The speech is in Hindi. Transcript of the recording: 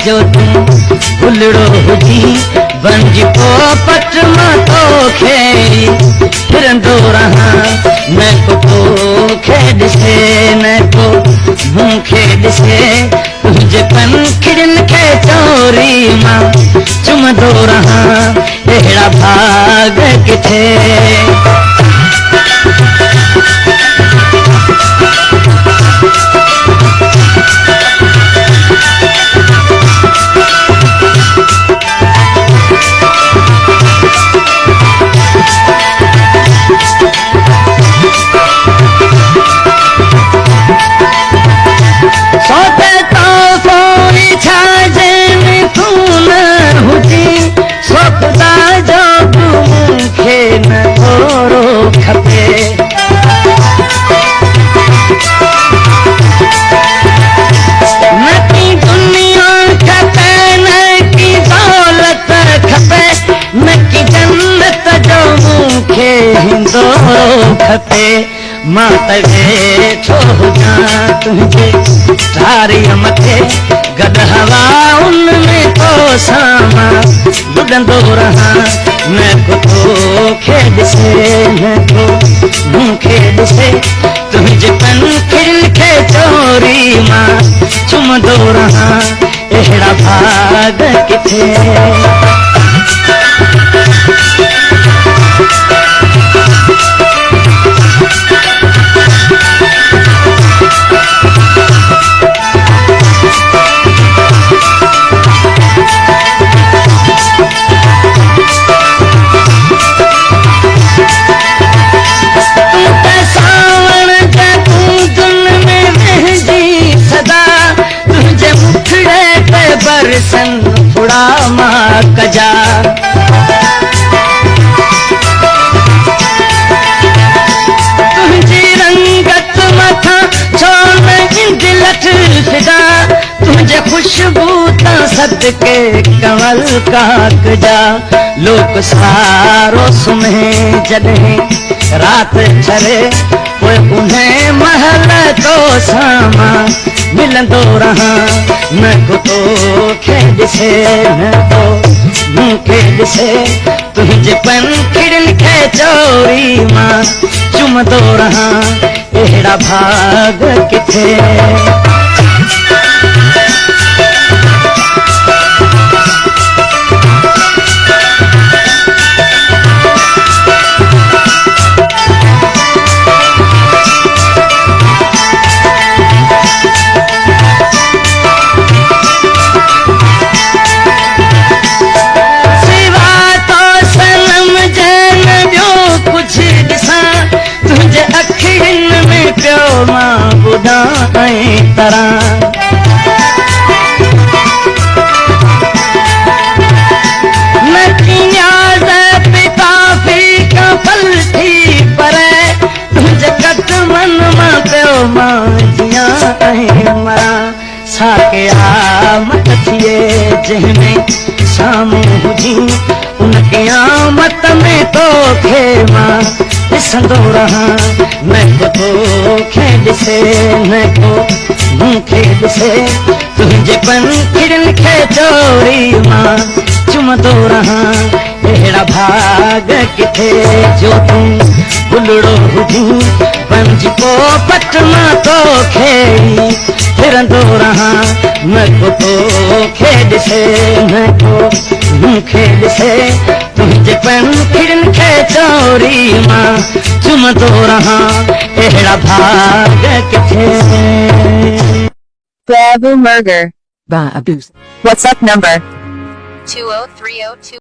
जो तूं भुलड़ो हुजी बंजी पोपट मां तोखे फिरंदो रहां न को तोखे ॾिसे न को मूंखे ॾिसे तुंहिंजे पंखिड़ियुनि खे चोरी मां चुमंदो रहां अहिड़ा भाग किथे खपे मां त वेठो हुजां तुंहिंजे धारीअ मथे गॾु हवा उन में तोसां मां लुॾंदो रहां न को तोखे ॾिसे न को मूंखे ॾिसे तुंहिंजे पंखिड़ियुनि खे चोरी मां चुमंदो रहां अहिड़ा भाग किथे बरसन फुड़ा मां कजा तुंहिंजी रंगत मथां छो न ईंदी लठ फिदा तुंहिंजे ख़ुशबू तां सदके कंवल काक जा लोक सारो सुम्हे जॾहिं राति छरे पोइ उन महल तोसां मां मिलंदो रहां न को तोखे ॾिसे न को मूंखे ॾिसे तुंहिंजे पंखिड़ियुनि खे चोरी मां चुमंदो रहां अहिड़ा भाग किथे जंहिंमें साम्हूं हुजी उन क़यामत में तोखे मां ॾिसंदो रहां न को तोखे ॾिसे न को मूंखे ॾिसे तुंहिंजे पंखिड़ियुनि खे चोरी मां चुमंदो रहां अहिड़ा भाग किथे जो तूं भुलड़ो हुजी बंजी पोपट मां तोखे फिरंदो रहां न को तोखे ॾिसे न को मूंखे ॾिसे तुंहिंजे पंखिड़ियुनि खे चोरी मां चुमंदो रहां अहिड़ा भाग किथे Babu Murger. Ba Abus. WhatsApp number 20302